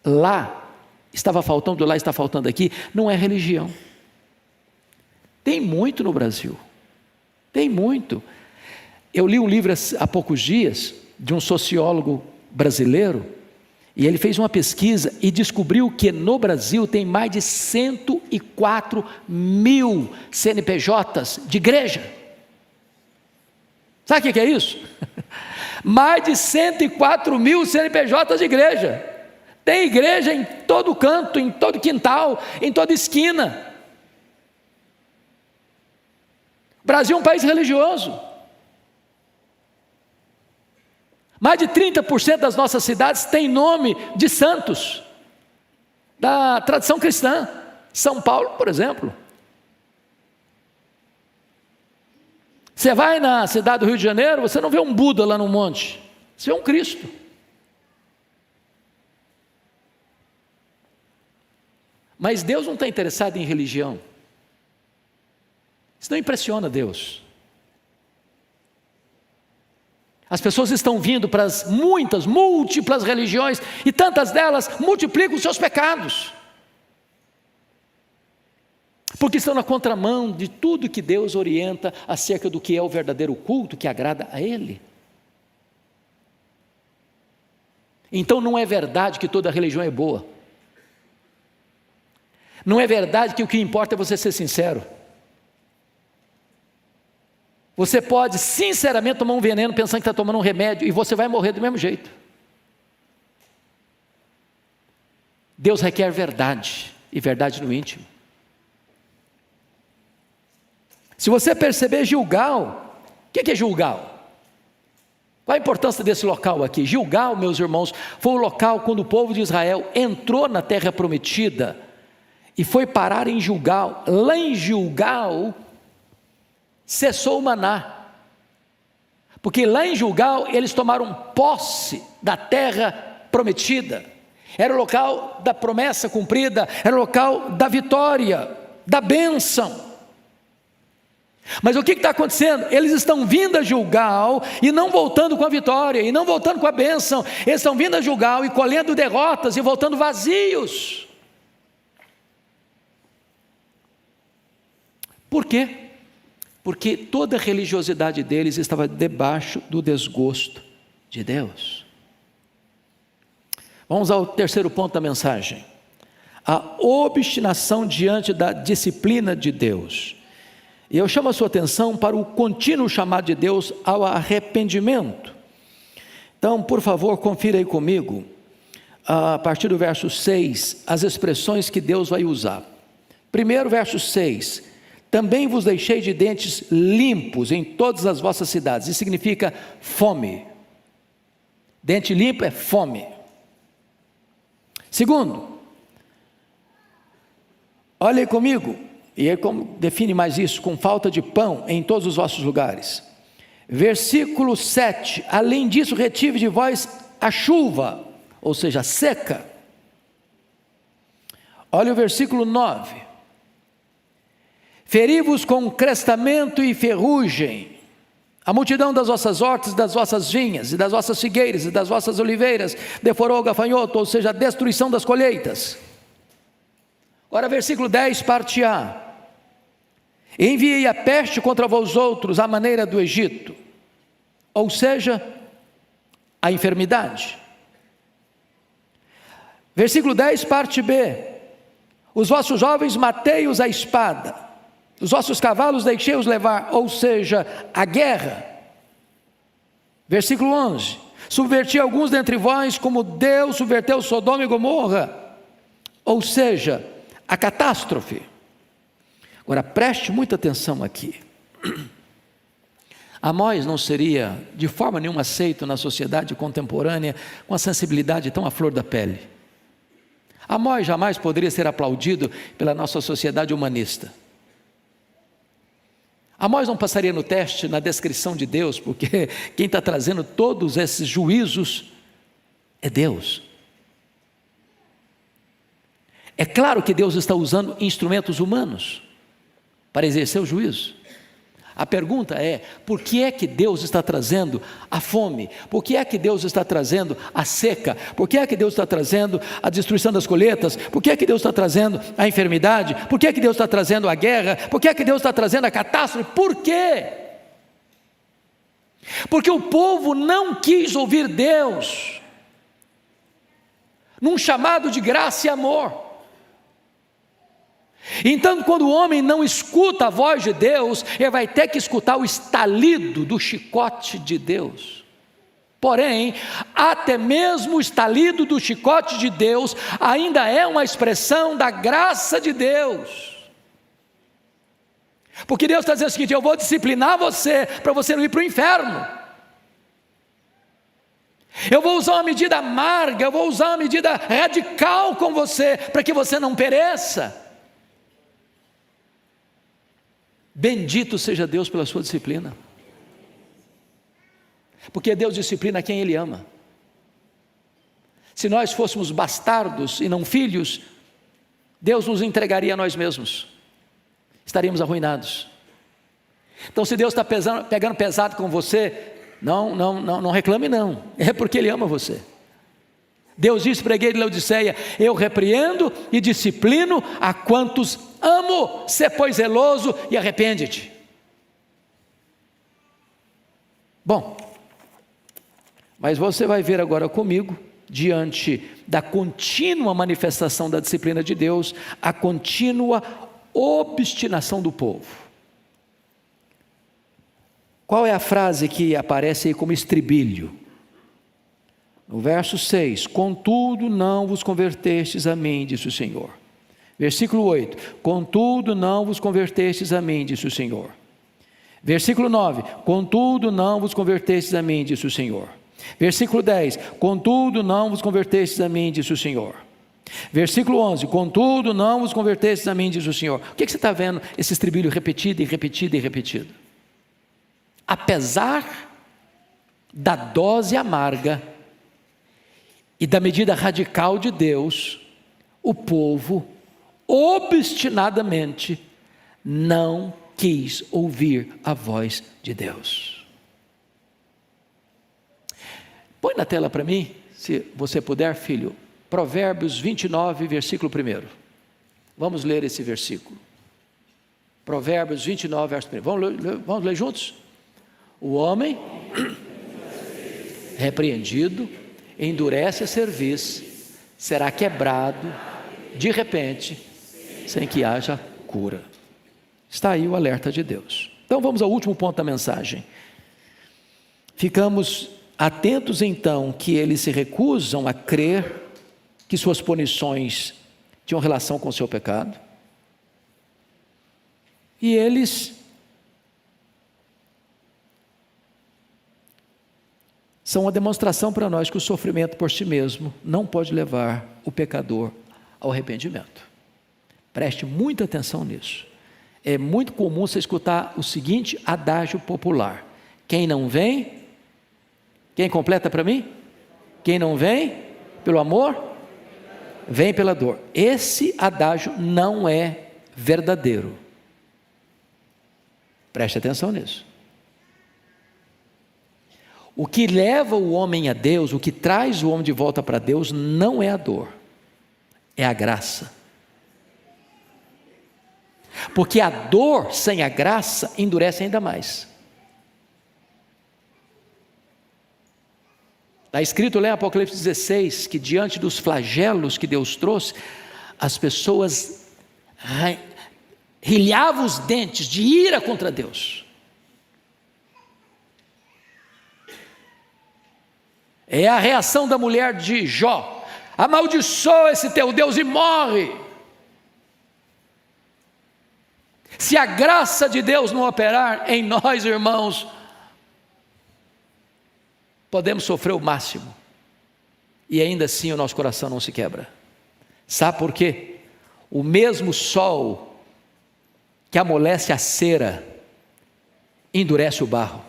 lá, estava faltando lá, está faltando aqui, não é religião. Tem muito no Brasil, tem muito. Eu li um livro há poucos dias, de um sociólogo brasileiro, e ele fez uma pesquisa e descobriu que no Brasil tem mais de 104 mil CNPJs de igreja. Sabe o que é isso? Mais de 104 mil CNPJs de igreja. Tem igreja em todo canto, em todo quintal, em toda esquina. O Brasil é um país religioso. Mais de 30% das nossas cidades tem nome de santos da tradição cristã. São Paulo, por exemplo. Você vai na cidade do Rio de Janeiro, você não vê um Buda lá no monte, você vê um Cristo. Mas Deus não está interessado em religião. Isso não impressiona Deus. As pessoas estão vindo para as muitas, múltiplas religiões, e tantas delas multiplicam os seus pecados, porque estão na contramão de tudo que Deus orienta acerca do que é o verdadeiro culto que agrada a Ele. Então não é verdade que toda religião é boa. Não é verdade que o que importa é você ser sincero. Você pode sinceramente tomar um veneno pensando que está tomando um remédio e você vai morrer do mesmo jeito. Deus requer verdade, e verdade no íntimo. Se você perceber Gilgal, o que é Gilgal? Qual a importância desse local aqui? Gilgal, meus irmãos, foi o local quando o povo de Israel entrou na terra prometida e foi parar em Gilgal. Lá em Gilgal cessou o maná, porque lá em Gilgal eles tomaram posse da terra prometida. Era o local da promessa cumprida, era o local da vitória, da bênção. Mas o que está acontecendo? Eles estão vindo a Gilgal e não voltando com a vitória, e não voltando com a bênção. Eles estão vindo a Gilgal e colhendo derrotas e voltando vazios. Por quê? Porque toda a religiosidade deles estava debaixo do desgosto de Deus. Vamos ao terceiro ponto da mensagem: a obstinação diante da disciplina de Deus. E eu chamo a sua atenção para o contínuo chamado de Deus ao arrependimento. Então, por favor, confira aí comigo, a partir do verso 6, as expressões que Deus vai usar. Primeiro, verso 6: também vos deixei de dentes limpos em todas as vossas cidades. Isso significa fome. Dente limpo é fome. Segundo, olhem comigo, e ele define mais isso: com falta de pão em todos os vossos lugares. Versículo 7: além disso, retive de vós a chuva, ou seja, seca. Olha o versículo 9: feri-vos com crestamento e ferrugem, a multidão das vossas hortas, das vossas vinhas, e das vossas figueiras, e das vossas oliveiras, devorou o gafanhoto, ou seja, a destruição das colheitas. Agora versículo 10, parte A: enviei a peste contra vós outros, à maneira do Egito, ou seja, a enfermidade. Versículo 10, parte B: os vossos jovens matei-os à espada, os vossos cavalos deixei-os levar, ou seja, a guerra. Versículo 11: subverti alguns dentre vós, como Deus subverteu Sodoma e Gomorra, ou seja, a catástrofe. Agora preste muita atenção aqui. Amós não seria de forma nenhuma aceito na sociedade contemporânea com a sensibilidade tão à flor da pele. Amós jamais poderia ser aplaudido pela nossa sociedade humanista. Amós não passaria no teste na descrição de Deus, porque quem está trazendo todos esses juízos é Deus. É claro que Deus está usando instrumentos humanos para exercer o juízo. A pergunta é: por que é que Deus está trazendo a fome? Por que é que Deus está trazendo a seca? Por que é que Deus está trazendo a destruição das colheitas? Por que é que Deus está trazendo a enfermidade? Por que é que Deus está trazendo a guerra? Por que é que Deus está trazendo a catástrofe? Por quê? Porque o povo não quis ouvir Deus num chamado de graça e amor. Então, quando o homem não escuta a voz de Deus, ele vai ter que escutar o estalido do chicote de Deus. Porém, até mesmo o estalido do chicote de Deus ainda é uma expressão da graça de Deus. Porque Deus está dizendo o seguinte: eu vou disciplinar você para você não ir para o inferno. Eu vou usar uma medida amarga, eu vou usar uma medida radical com você, para que você não pereça. Bendito seja Deus pela sua disciplina, porque Deus disciplina quem Ele ama. Se nós fôssemos bastardos e não filhos, Deus nos entregaria a nós mesmos, estaríamos arruinados. Então, se Deus está pegando pesado com você, não reclame não, é porque Ele ama você. Deus disse para a igreja de Laodiceia: eu repreendo e disciplino a quantos amo, sê pois zeloso e arrepende-te. Bom, mas você vai ver agora comigo, diante da contínua manifestação da disciplina de Deus, a contínua obstinação do povo. Qual é a frase que aparece aí como estribilho? No verso 6: contudo não vos convertestes a mim, disse o Senhor. Versículo 8: contudo não vos convertestes a mim, disse o Senhor. Versículo 9: contudo não vos convertestes a mim, disse o Senhor. Versículo 10: contudo não vos convertestes a mim, disse o Senhor. Versículo 11: contudo não vos convertestes a mim, disse o Senhor. O que você está vendo? Esse estribilho repetido e repetido e repetido. Apesar da dose amarga e da medida radical de Deus, o povo obstinadamente não quis ouvir a voz de Deus. Põe na tela para mim, se você puder, filho, Provérbios 29, versículo 1. Vamos ler esse versículo. Provérbios 29, verso 1. Vamos ler juntos? O homem repreendido, endurece a cerviz, será quebrado de repente, sem que haja cura. Está aí o alerta de Deus. Então vamos ao último ponto da mensagem. Ficamos atentos então que eles se recusam a crer que suas punições tinham relação com o seu pecado. E eles são uma demonstração para nós que o sofrimento por si mesmo não pode levar o pecador ao arrependimento. Preste muita atenção nisso. É muito comum você escutar o seguinte adágio popular: quem não vem, quem completa para mim? Quem não vem pelo amor, vem pela dor. Esse adágio não é verdadeiro. Preste atenção nisso. O que leva o homem a Deus, o que traz o homem de volta para Deus, não é a dor, é a graça. Porque a dor sem a graça endurece ainda mais. Está escrito lá em Apocalipse 16, que diante dos flagelos que Deus trouxe, as pessoas rilhavam os dentes de ira contra Deus. É a reação da mulher de Jó: amaldiçoa esse teu Deus e morre. Se a graça de Deus não operar em nós, irmãos, podemos sofrer o máximo, e ainda assim o nosso coração não se quebra. Sabe por quê? O mesmo sol que amolece a cera, endurece o barro.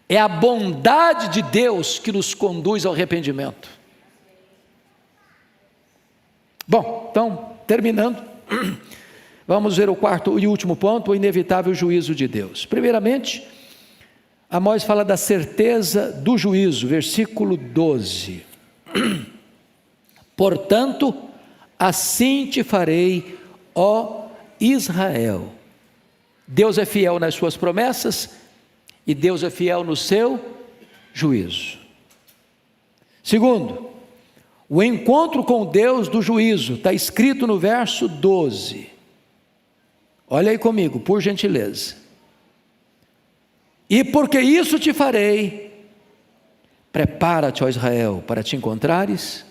É a bondade de Deus que nos conduz ao arrependimento. Bom, então, terminando, vamos ver o quarto e último ponto, o inevitável juízo de Deus. Primeiramente, Amós fala da certeza do juízo, versículo 12. Portanto, assim te farei, ó Israel. Deus é fiel nas suas promessas e Deus é fiel no seu juízo. Segundo, o encontro com Deus do juízo, está escrito no verso 12. Olha aí comigo, por gentileza. E porque isso te farei, prepara-te, ó Israel, para te encontrares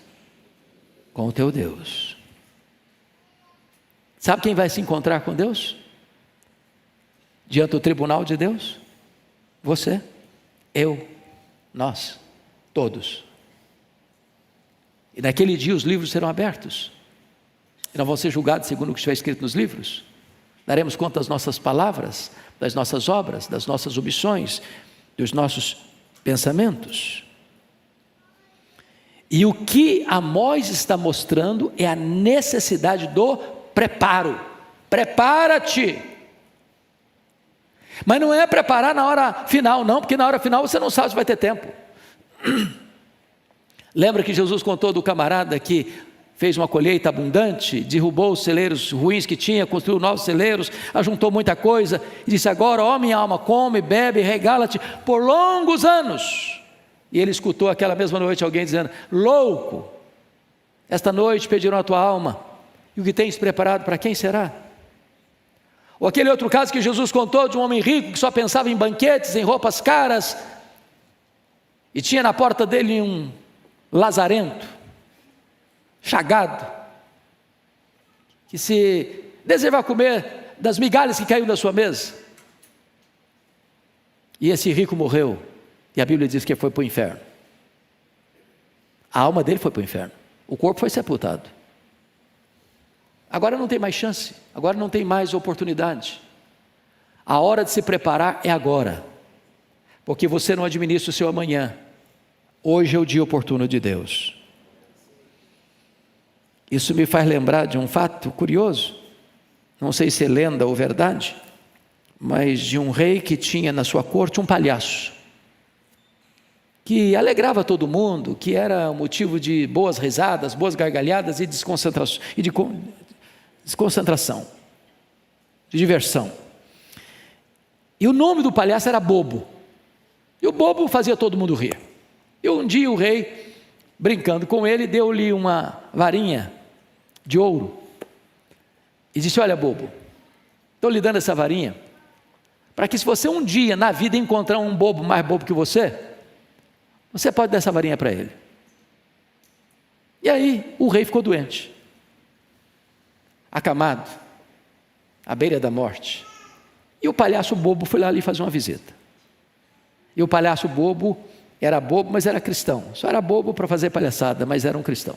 com o teu Deus. Sabe quem vai se encontrar com Deus? Diante do tribunal de Deus? Você, eu, nós, todos. E naquele dia os livros serão abertos, e não vão ser julgados segundo o que estiver escrito nos livros. Daremos conta das nossas palavras, das nossas obras, das nossas omissões, dos nossos pensamentos. E o que Amós está mostrando é a necessidade do preparo. Prepara-te. Mas não é preparar na hora final, não, porque na hora final você não sabe se vai ter tempo. Lembra que Jesus contou do camarada que fez uma colheita abundante, derrubou os celeiros ruins que tinha, construiu novos celeiros, ajuntou muita coisa, e disse: agora, ó minha alma, come, bebe, regala-te por longos anos. E ele escutou aquela mesma noite alguém dizendo: louco, esta noite pediram a tua alma, e o que tens preparado para quem será? Ou aquele outro caso que Jesus contou de um homem rico que só pensava em banquetes, em roupas caras, e tinha na porta dele um lazarento, chagado, que se desejava comer das migalhas que caíram da sua mesa. E esse rico morreu, e a Bíblia diz que foi para o inferno. A alma dele foi para o inferno, o corpo foi sepultado. Agora não tem mais chance, agora não tem mais oportunidade. A hora de se preparar é agora, porque você não administra o seu amanhã. Hoje é o dia oportuno de Deus. Isso me faz lembrar de um fato curioso, não sei se é lenda ou verdade, mas de um rei que tinha na sua corte um palhaço, que alegrava todo mundo, que era motivo de boas risadas, boas gargalhadas e desconcentração, desconcentração, de diversão. E o nome do palhaço era Bobo. E o Bobo fazia todo mundo rir. E um dia o rei, brincando com ele, deu-lhe uma varinha de ouro. E disse: olha, Bobo, estou lhe dando essa varinha, para que se você um dia na vida encontrar um bobo mais bobo que você pode dar essa varinha para ele. E aí o rei ficou doente, acamado, à beira da morte. E o palhaço bobo foi lá lhe fazer uma visita. E o palhaço bobo era bobo, mas era cristão. Só era bobo para fazer palhaçada, mas era um cristão.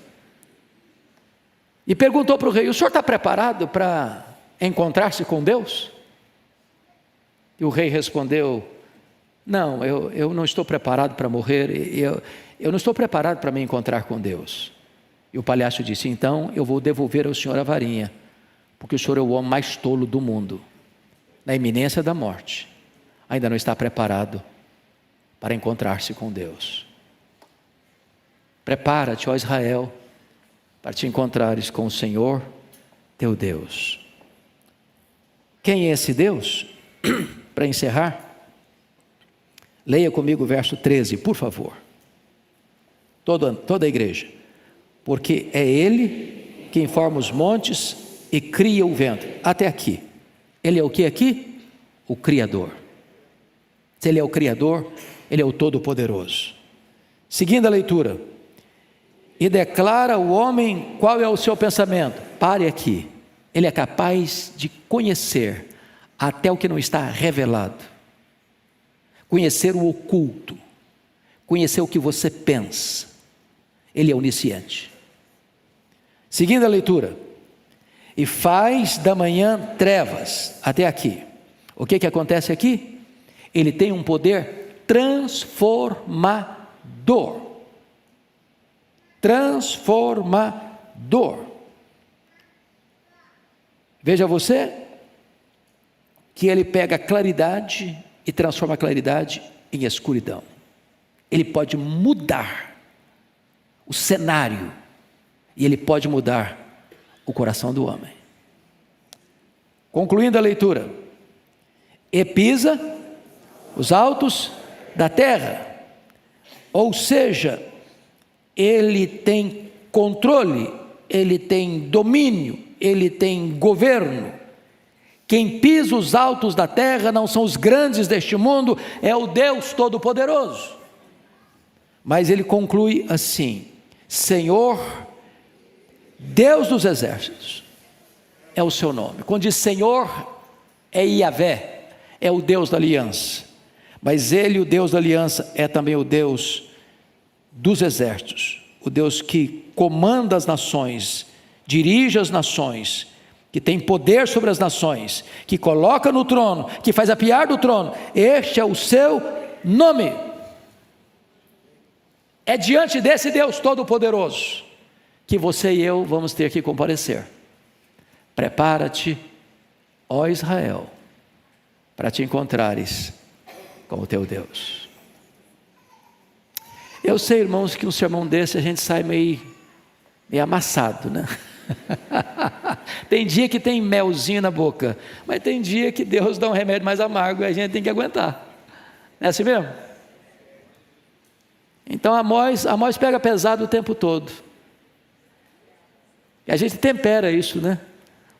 E perguntou para o rei: o senhor está preparado para encontrar-se com Deus? E o rei respondeu: não, eu não estou preparado para morrer, eu não estou preparado para me encontrar com Deus. E o palhaço disse: então eu vou devolver ao senhor a varinha, porque o senhor é o homem mais tolo do mundo, na iminência da morte, ainda não está preparado para encontrar-se com Deus. Prepara-te, ó Israel, para te encontrares com o Senhor teu Deus. Quem é esse Deus? Para encerrar, leia comigo o verso 13, por favor. Toda a igreja. Porque é Ele quem forma os montes e cria o vento. Até aqui. Ele é o que aqui? O Criador. Se Ele é o Criador, Ele é o Todo-Poderoso. Seguindo a leitura. E declara ao homem qual é o seu pensamento. Pare aqui. Ele é capaz de conhecer até o que não está revelado. Conhecer o oculto. Conhecer o que você pensa. Ele é onisciente. Seguindo a leitura. E faz da manhã trevas. Até aqui. O que acontece aqui? Ele tem um poder transformador. Transformador. Veja você que ele pega a claridade e transforma a claridade em escuridão. Ele pode mudar o cenário e ele pode mudar o coração do homem. Concluindo a leitura. E pisa os altos da terra. Ou seja, ele tem controle, ele tem domínio, ele tem governo. Quem pisa os altos da terra não são os grandes deste mundo, é o Deus Todo-Poderoso. Mas ele conclui assim: Senhor, Deus dos exércitos, é o seu nome. Quando diz Senhor, é Yahvé, é o Deus da aliança. Mas ele, o Deus da aliança, é também o Deus dos exércitos, o Deus que comanda as nações, dirige as nações, que tem poder sobre as nações, que coloca no trono, que faz apiar do trono. Este é o seu nome. É diante desse Deus Todo-Poderoso que você e eu vamos ter que comparecer. Prepara-te, ó Israel, para te encontrares com o teu Deus. Eu sei, irmãos, que um sermão desse a gente sai meio amassado, né? Tem dia que tem melzinho na boca, mas tem dia que Deus dá um remédio mais amargo e a gente tem que aguentar. Não é assim mesmo? Então Amós pega pesado o tempo todo. E a gente tempera isso, né?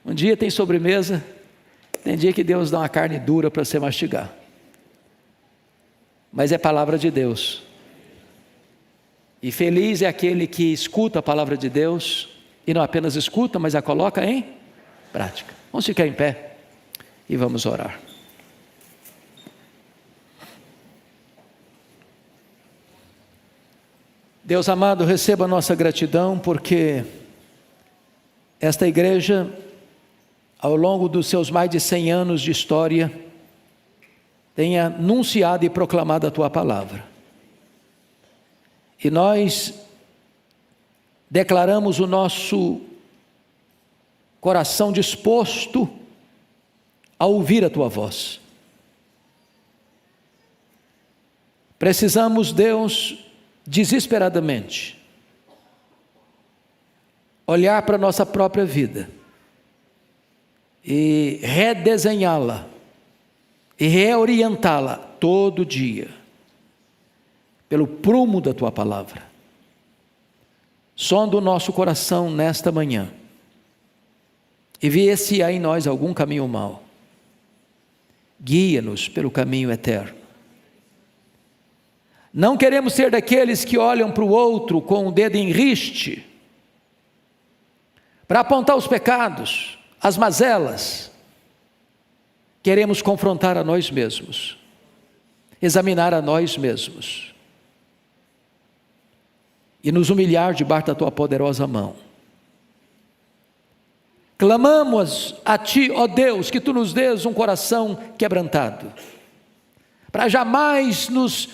Um dia tem sobremesa, tem dia que Deus dá uma carne dura para você mastigar. Mas é palavra de Deus. E feliz é aquele que escuta a palavra de Deus, e não apenas escuta, mas a coloca em prática. Vamos ficar em pé e vamos orar. Deus amado, receba a nossa gratidão, porque esta igreja, ao longo dos seus mais de 100 anos de história, tem anunciado e proclamado a Tua palavra. E nós declaramos o nosso coração disposto a ouvir a Tua voz. Precisamos, Deus, desesperadamente, olhar para a nossa própria vida e redesenhá-la e reorientá-la todo dia pelo prumo da tua palavra. Sonda o nosso coração nesta manhã e vê se há em nós algum caminho mau. Guia-nos pelo caminho eterno. Não queremos ser daqueles que olham para o outro com o dedo em riste, para apontar os pecados, as mazelas. Queremos confrontar a nós mesmos, examinar a nós mesmos e nos humilhar debaixo da tua poderosa mão. Clamamos a ti, ó Deus, que tu nos dês um coração quebrantado, para jamais nos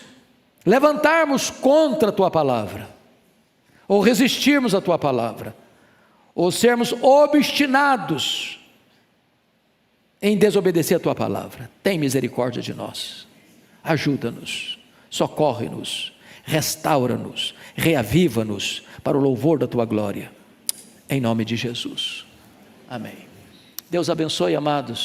levantarmos contra a tua palavra, ou resistirmos à tua palavra, ou sermos obstinados em desobedecer a tua palavra. Tem misericórdia de nós, ajuda-nos, socorre-nos, restaura-nos, reaviva-nos para o louvor da tua glória, em nome de Jesus, amém. Deus abençoe, amados.